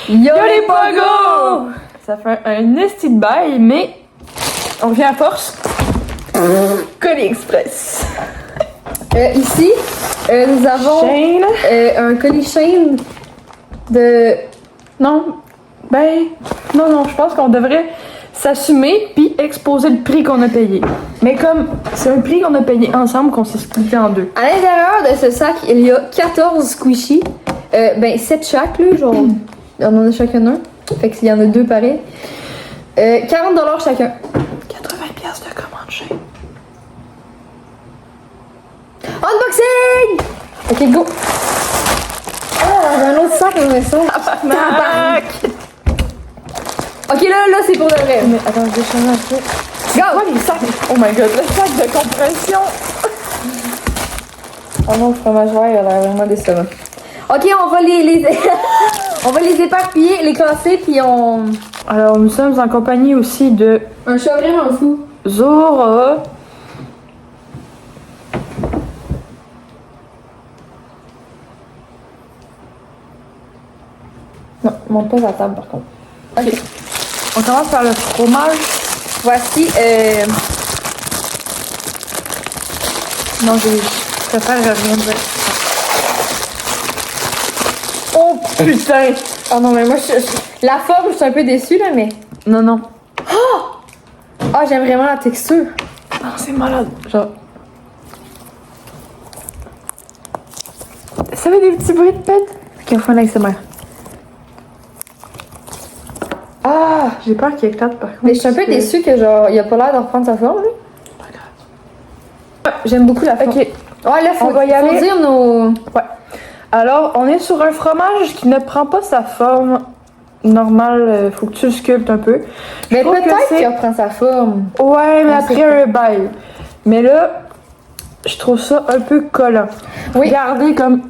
Yo les pogos! Ça fait un esti de bail, mais on revient à force. Colis Express. Ici, nous avons Shane. un colis Shane de... Non, je pense qu'on devrait s'assumer puis exposer le prix qu'on a payé. Mais comme c'est un prix qu'on a payé ensemble, qu'on s'est splitté en deux. À l'intérieur de ce sac, il y a 14 squishies. 7 chaque, là, genre, on en a chacun un. Fait qu'il y en a 2 pareils. 40$ chacun. 80$ de commande Shane. Unboxing! Ok, go! Oh, j'ai un autre sac, mais ça. Tabarnak! Ok, là, c'est pour de vrai. Mais attends, je vais changer un peu. Go! Oh, les sacs! Oh my god, le sac de compression! Oh non, le fromage vert, il a l'air vraiment décevant. Ok, on va les on va les éparpiller, les classer, puis on... Alors, nous sommes en compagnie aussi de Un chat vraiment fou. Zora. Non, monte pas à la table, par contre. Ok. On commence par le fromage. Voici, Non, je préfère rien dire. Oh putain! oh non, mais moi, la forme, je suis un peu déçue, là, mais... Non, non. Ah, j'aime vraiment la texture. Ah, c'est malade. Genre. Ça fait des petits bruits de pète? Ok, on fait un ASMR. Ah! J'ai peur qu'il éclate par contre. Mais je suis un peu déçue que, genre, il a pas l'air de reprendre sa forme, lui. Pas grave. J'aime beaucoup la forme. Ok. Ouais, là, On va y aller. Faut dire nos... Ouais. Alors, on est sur un fromage qui ne prend pas sa forme normale. Faut que tu le sculptes un peu. Mais trouve que peut-être c'est- qu'il reprend sa forme. Ouais, mais On après sait pas. un bail. Mais là, je trouve ça un peu collant. Oui. Regardez comme.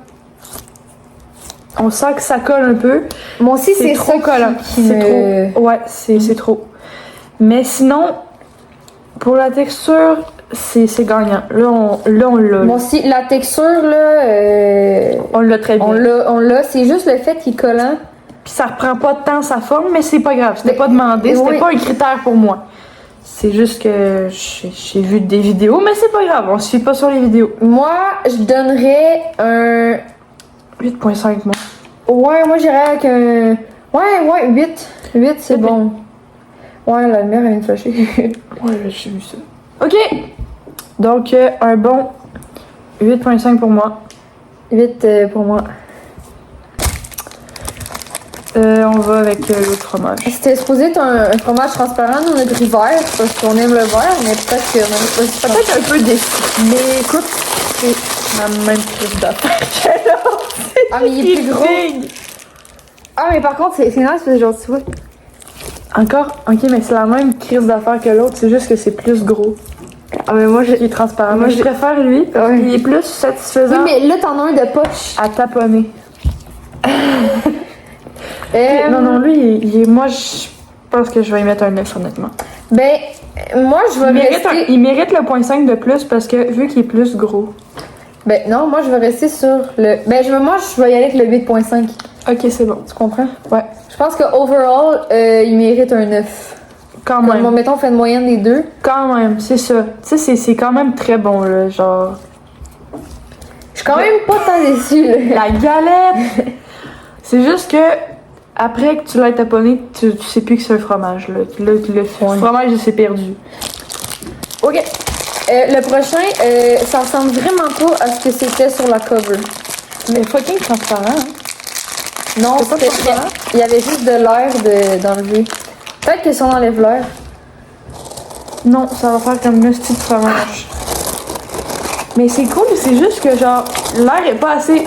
On sent que ça colle un peu. Moi aussi, C'est c'est trop ça collant. qui C'est me... trop. Ouais, c'est trop. Mais sinon, pour la texture, c'est gagnant. Là, on l'a. Moi aussi, la texture, là, On l'a très bien. on l'a. C'est juste le fait qu'il est collant. Puis ça reprend pas tant sa forme, mais c'est pas grave. C'était Mais- pas demandé, c'était oui. pas un critère pour moi. C'est juste que j'ai vu des vidéos, mais c'est pas grave, on se fie pas sur les vidéos. Moi, je donnerais un... 8.5 moi. Ouais, moi, j'irais avec un... Ouais, 8. 8, c'est bon. Ouais, la lumière, elle vient de flasher. Ouais, j'ai vu ça. Ok! Donc, un bon 8.5 pour moi. 8 pour moi. On va avec l'autre fromage. C'était supposé être un fromage transparent, nous on a pris vert parce qu'on aime le vert, mais peut-être qu'on aime pas Peut-être un peu déçu, mais écoute, c'est la même prise d'affaires que l'autre. Ah, mais il est plus gros. big. Ah, mais par contre, c'est nice parce que genre, tu vois. Encore? Ok, mais c'est la même crise d'affaires que l'autre, c'est juste que c'est plus gros. Ah, mais moi, Il est transparent. Moi, je préfère lui. Ouais. Il est plus Oui, satisfaisant mais là, t'en as un de poche. à taponner. Non, lui, moi, je pense que je vais y mettre un 9, honnêtement. Ben, moi, je vais rester... Il mérite le 0.5 de plus parce que vu qu'il est plus gros. Ben, non, moi, je vais rester sur le... Ben, moi, je vais y aller avec le 8.5. Ok, c'est bon. Tu comprends? Ouais, Je pense que overall, il mérite un 9. quand Comme, même. mettons, on fait une moyenne des deux. Quand même, c'est ça. Tu sais, c'est quand même très bon, là, genre... Je suis quand même pas tant déçue, là. La galette! C'est juste que, après que tu l'as taponné, tu sais plus que c'est un fromage, là. Le fromage, il s'est perdu. Ok. Le prochain, ça ressemble vraiment pas à ce que c'était sur la cover. Mais fucking transparent, hein? Non, C'est pas c'était... transparent? Il y avait juste de l'air d'enlever. Peut-être que si on enlève l'air. Non, ça va faire comme un style de fromage. Mais c'est cool, c'est juste que, genre, l'air est pas assez...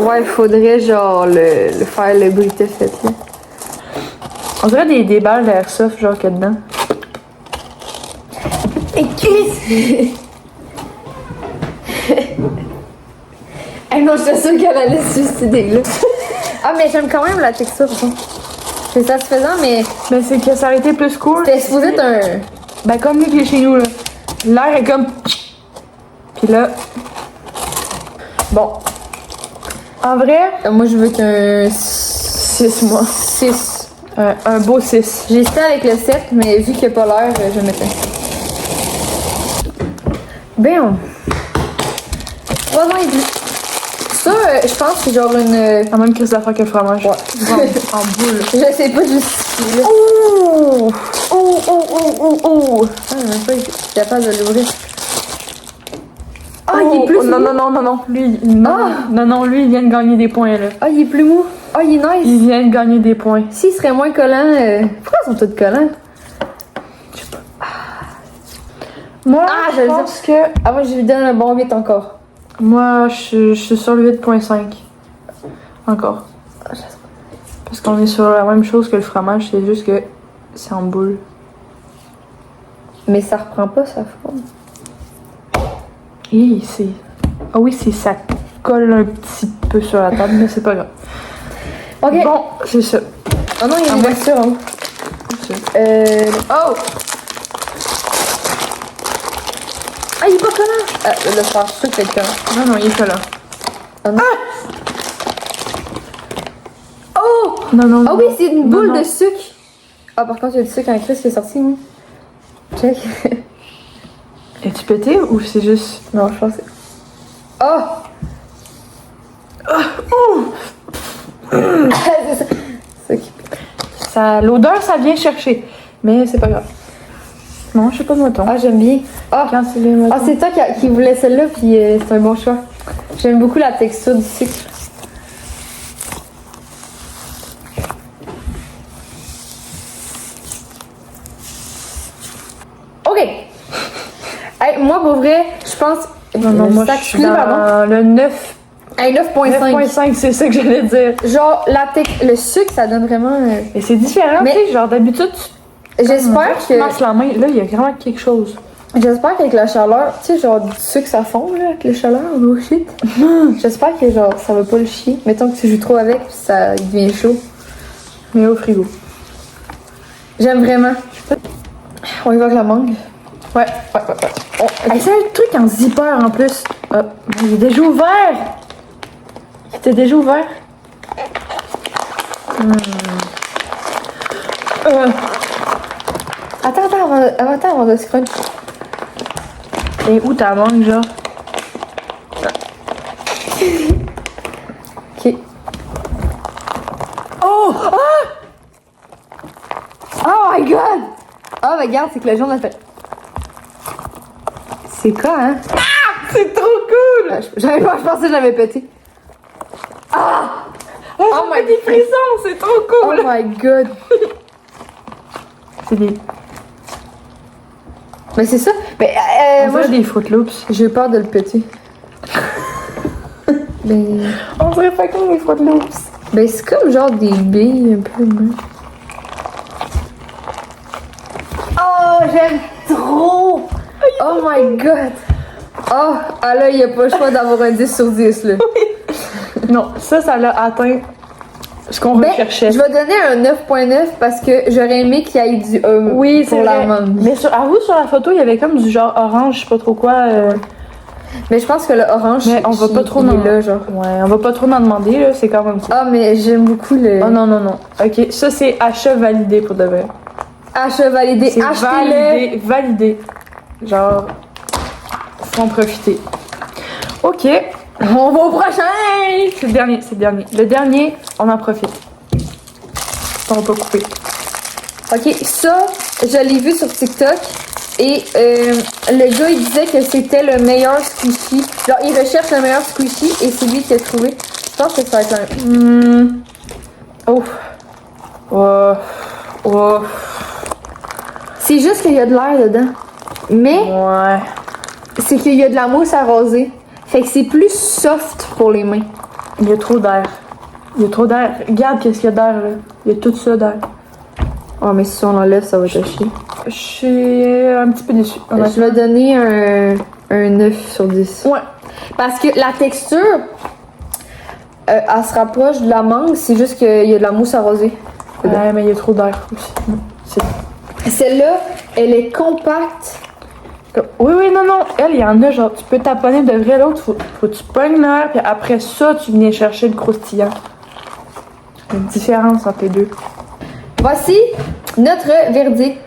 Ouais, il faudrait, genre, le faire le bruit de fait, là. On dirait des balles d'airsoft, genre, qu'il y a dedans. Et Chris! Ah non, j'étais sûre qu'elle allait se suicider, là. Ah, mais j'aime quand même la texture, par contre. C'est satisfaisant, mais Mais c'est que ça aurait été plus cool. c'était supposé être un... Ben, comme lui qui est chez nous, là. L'air est comme... Puis là... Bon. En vrai, Moi, je veux qu'un 6 moi. 6. Un beau 6. J'ai hésité avec le 7, mais vu qu'il n'y a pas l'air, je vais mettre un 6. Ben, 3 ans et demi. Ça, je pense que c'est genre une. La même crise d'affaires que le fromage. Ouais. En boule. Je sais pas justifier. Là. Oh! Oh, oh, oh, oh, oh! Ah, même pas été capable de l'ouvrir. Ah, il est plus non, mou. non, non, non, non. Lui, non, non, non, lui, il vient de gagner des points, là. Ah, il est plus mou. Ah, il est nice. Il vient de gagner des points. S'il serait moins collant, pourquoi ils sont tous collants? Moi, Ah, je je pense que... Ah, moi, je lui donne un bon 8 encore. Moi, je suis sur le 8.5. Encore. Parce qu'on est sur la même chose que le fromage, c'est juste que c'est en boule. Mais ça reprend pas sa forme. Et c'est... Ah oui, c'est ça colle un petit peu sur la table, mais c'est pas grave. Ok. Bon, c'est ça. Oh non, il y a une ouais. voiture. Hein. C'est ça. Oh! Ah, il est pas collant! Ah, le faire sûr peut être collant. Non, non, il est pas là. Ah non. Oh! Non, non, Ah non. oui, c'est une boule Non, non. de sucre! Ah, par contre, il y a du sucre en crise qui est sorti, moi. Check. Es-tu pété ou c'est juste... Non, je pense que. Oh! C'est ça. C'est ça qui- Ça... L'odeur, ça vient chercher. Mais c'est pas grave. Non, je sais pas de mouton. Ah, j'aime bien. Ah! Quand c'est les moutons. Ah, c'est toi qui voulais celle-là, puis c'est un bon choix. J'aime beaucoup la texture du sucre. OK. Hey, moi, pour vrai, je pense... Non, non, moi, je suis dans le 9. Hey, 9.5. 9.5, c'est ça que j'allais dire. Genre, le sucre, ça donne vraiment... Et c'est différent, Mais- tu sais, genre d'habitude, J'espère tu que... masses la main, là, il y a vraiment quelque chose. J'espère qu'avec la chaleur, tu sais, genre, du sucre, ça fond, là, avec la chaleur, oh shit. J'espère que, genre, ça va pas le chier. Mettons que tu joues trop avec, puis ça devient chaud. Mais au frigo. J'aime vraiment. On y va avec la mangue. Ouais, ouais, ouais, ouais. Oh, hey, c'est un truc en zipper en plus. Ah, il est déjà ouvert! Il était déjà ouvert. Attends, avant de se crunch. Et où ta mangue, genre? Ok. Oh! Oh my god! Oh, mais regarde, c'est que le jaune a fait. C'est quoi, hein? C'est trop cool! J'avais pas, je pensais que j'avais pété. Oh my des frissons, c'est trop Oh cool! my god! C'est des... Mais c'est ça. Mais On moi, dirait des Fruit Loops. j'ai peur de le péter. Ben, On dirait pas comme les Fruit Loops. ben c'est comme genre des billes un peu. Hein. Oh, j'aime trop! Oh my god! Oh, ah là, il n'y a pas le choix d'avoir un 10 sur 10 là. Non, ça l'a atteint ce qu'on Ben, recherchait. je vais donner un 9.9 parce que j'aurais aimé qu'il y ait du Oui, pour c'est la vrai. mangue. Mais avoue, sur la photo, il y avait comme du genre orange, je sais pas trop quoi. Mais je pense que le orange, Mais on va pas trop il en... est là, genre. Ouais, on va pas trop en demander, là, c'est quand même cool. Ah, mais j'aime beaucoup le. Oh non, non, non. Ok, ça c'est achat validé pour de vrai. Achat validé. C'est Achetez-le! validé. Genre, faut en profiter. Ok, On va au prochain! c'est le dernier, c'est le dernier. Le dernier, on en profite. On va pas couper. Ok, ça, je l'ai vu sur TikTok. Et le gars, il disait que c'était le meilleur squishy. Genre, il recherche le meilleur squishy et c'est lui qui a trouvé. Je pense que ça va être un. Oh. Oh. Oh. C'est juste qu'il y a de l'air dedans. Mais Ouais. c'est qu'il y a de la mousse à raser. Fait que c'est plus soft pour les mains. Il y a trop d'air. Il y a trop d'air. Regarde qu'est-ce qu'il y a d'air là. Il y a tout ça d'air. Oh, mais si on l'enlève, ça va te chier. Je suis un petit peu déçue. Je vais donner un 9 sur 10. Ouais. Parce que la texture, elle se rapproche de la mangue, c'est juste qu'il y a de la mousse à raser. Ouais, mais il y a trop d'air aussi. C'est Celle-là, elle est compacte. Oui, oui, non, non. Elle, il y en a, genre, tu peux taponner de vrai. L'autre, faut que tu pognes l'air, puis après ça, tu viens chercher le croustillant. Il y a une différence entre les deux. Voici notre verdict.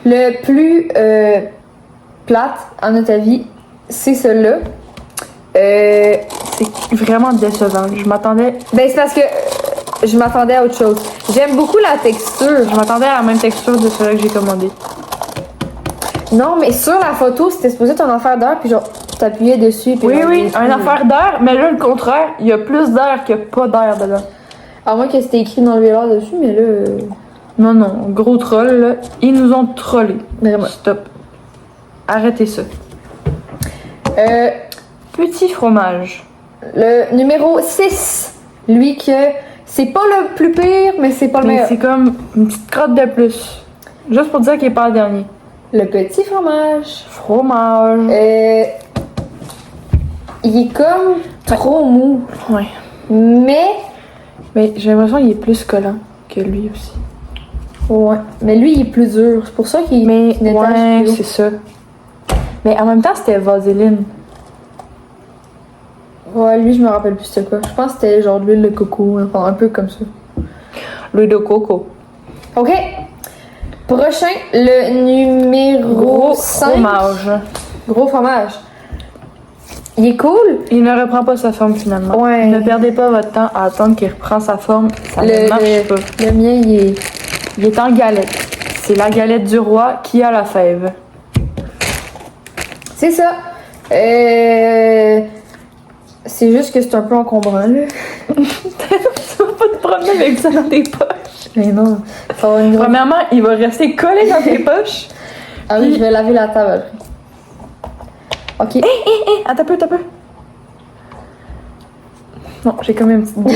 Le plus plate, à notre avis, c'est celui-là. C'est vraiment décevant. Je m'attendais... Ben, c'est parce que je m'attendais à autre chose. J'aime beaucoup la texture. Je m'attendais à la même texture de celui que j'ai commandé. Non, mais sur la photo, c'était supposé être un affaire d'air, puis genre, tu t'appuyais dessus. Puis Oui, genre, oui, une affaire d'air, mais là, le contraire, il y a plus d'air que pas d'air dedans. À moins que c'était écrit dans le vélo dessus, mais là. Non, non, gros troll, là. Ils nous ont trollés. Vraiment. Stop. Arrêtez ça. Euh, Petit fromage. le numéro 6. Lui que c'est pas le plus pire, mais c'est pas le Mais meilleur. c'est comme une petite crotte de plus. Juste pour dire qu'il est pas le dernier. Le petit fromage. Fromage. Il est comme trop mou. Ouais. Mais j'ai l'impression qu'il est plus collant que lui aussi. ouais. Mais lui, il est plus dur. C'est pour ça qu'il Mais qu'il n'étage ouais, plus haut. c'est ça. Mais en même temps, c'était vaseline. Ouais, lui, je me rappelle plus c'était quoi. Je pense que c'était genre de l'huile de coco, enfin, un peu comme ça. L'huile de coco. Ok. Prochain, le numéro Gros 5. fromage. Gros fromage. Il est cool. Il ne reprend pas sa forme finalement. Ouais. Ne perdez pas votre temps à attendre qu'il reprend sa forme. Ça ne Le, marche le, pas. le mien, il est. Il est en galette. C'est la galette du roi qui a la fève. C'est ça. C'est juste que c'est un peu encombrant, là. Tu vas pas te promener avec ça dans tes poches. Mais non. Ça va une grosse- Premièrement, il va rester collé dans tes poches. Ah oui, je vais laver la table. Ok. Attends un peu. Non, j'ai quand même une petite boule.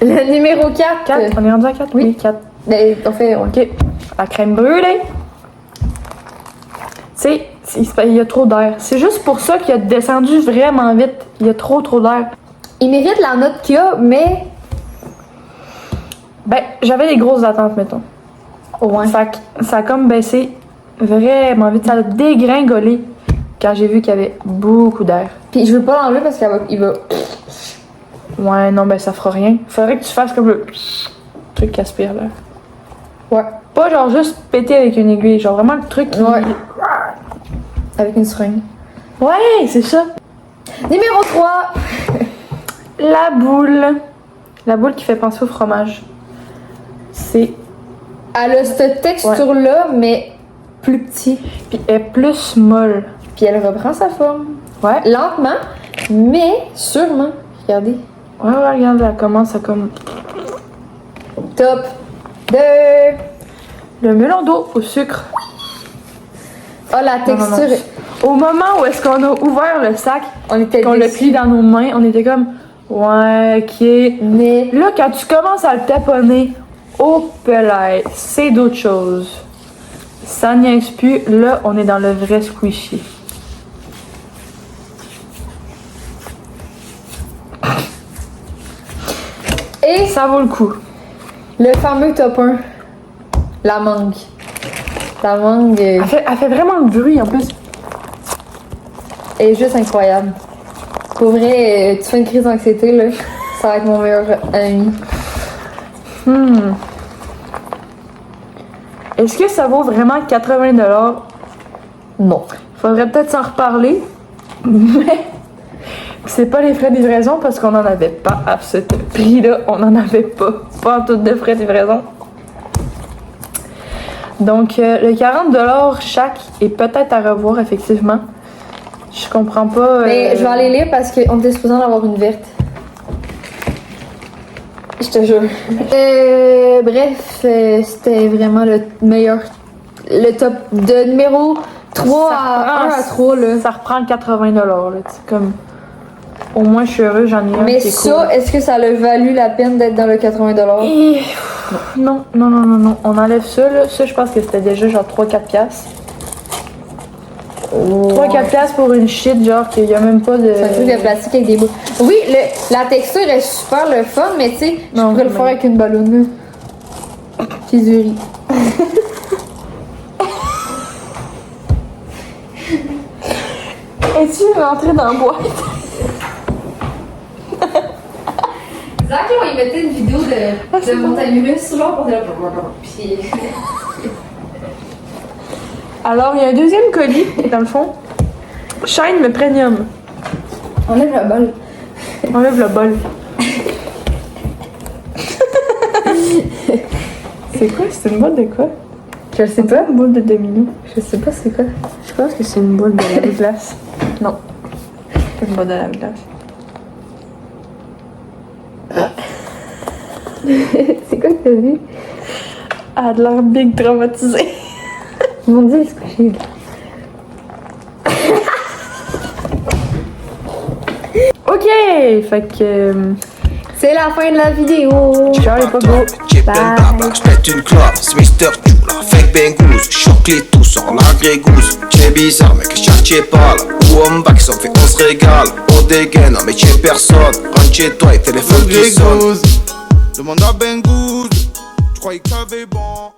Le numéro 4. 4, on est rendu à 4? Oui. 4. Ben, on fait. Ouais. Ok. La crème brûlée. Tu sais, il y a trop d'air. C'est juste pour ça qu'il a descendu vraiment vite. Il y a trop d'air. Il mérite la note qu'il a, mais. Ben, j'avais des grosses attentes, mettons. Ouais. Ça a comme baissé vraiment vite. Ça a dégringolé quand j'ai vu qu'il y avait beaucoup d'air. Puis je veux pas l'enlever parce qu'il va. Ouais, non, ben ça fera rien. Faudrait que tu fasses comme le truc qui aspire là. Ouais. Pas genre juste péter avec une aiguille, genre vraiment le truc qui... Ouais. Avec une seringue. Ouais, c'est ça. Numéro 3. La boule. La boule qui fait penser au fromage. C'est... Elle a cette texture-là, mais plus petit. Puis elle est plus molle. Puis elle reprend sa forme. Ouais. Lentement, mais sûrement. Regardez. Ouais, regarde, elle commence à comme... Top 2. Le melon d'eau au sucre. Oh, la Non, non, non. texture. Au moment où est-ce qu'on a ouvert le sac, On était qu'on l'a déçus. pris dans nos mains, on était comme... Ouais, ok. Mais Là, quand tu commences à le taponner, oh pelay, c'est d'autres choses. Ça niaise plus. Là, on est dans le vrai squishy. et Ça vaut le coup. le fameux top 1. La mangue. La mangue Elle fait vraiment le bruit en plus. est juste incroyable. Pour vrai, tu fais une crise d'anxiété, là. Ça va être mon meilleur ami. Est-ce que ça vaut vraiment 80$? Non. Faudrait peut-être s'en reparler. Mais c'est pas les frais de livraison parce qu'on en avait pas à ce prix-là. On en avait pas. Pas en tout de frais de livraison. Donc, le 40$ chaque est peut-être à revoir, effectivement. Je comprends pas. Mais je vais aller lire parce qu'on était supposé en avoir une verte. Je te jure. Bref, c'était vraiment le meilleur. Le top de numéro 3 à 1 à 3, là. Ça reprend 80$, là. C'est comme. Au moins, je suis heureuse, j'en ai un. Mais c'est ça, cool. est-ce que ça a valu la peine d'être dans le 80$? Et... Non. On enlève ça, là. Ça, je pense que c'était déjà genre 3-4$. 3-4$ pour une shit, genre qu'il y a même pas de. C'est un truc de plastique avec des bouts. Oui, la texture est super le fun, mais tu sais, je Non, pourrais le mais- faire avec une ballonne. Puis du riz. Es-tu rentrée dans la boîte? Zach, il mettait une vidéo de montagne russe, genre, pour dire. Puis. Alors, il y a un deuxième colis, dans le fond. Shine le premium. Enlève la balle. Enlève le bol. C'est quoi? C'est une boule de quoi? Je sais pas. Une boule de domino. Je sais pas c'est quoi. Je pense que c'est une boule de lave-glace. Non. C'est pas une boule de lave-glace. C'est quoi que t'as vu? Elle a de l'air big traumatisée. Mon dieu, il se couchait. Ok! Fait que. C'est la fin de la vidéo. Ciao les pogos. J'pète une clope, c'est Mr. Chula. Fake Bengouz, choque les tous en agrégouze. T'es bizarre, mec, t'es pas là. Ou on back, ça fait on se régale. On dégaine, mais t'es personne. Rentre chez toi et téléphone qui sonne. Demande à Bengouz, j'croyais que t'avais bon.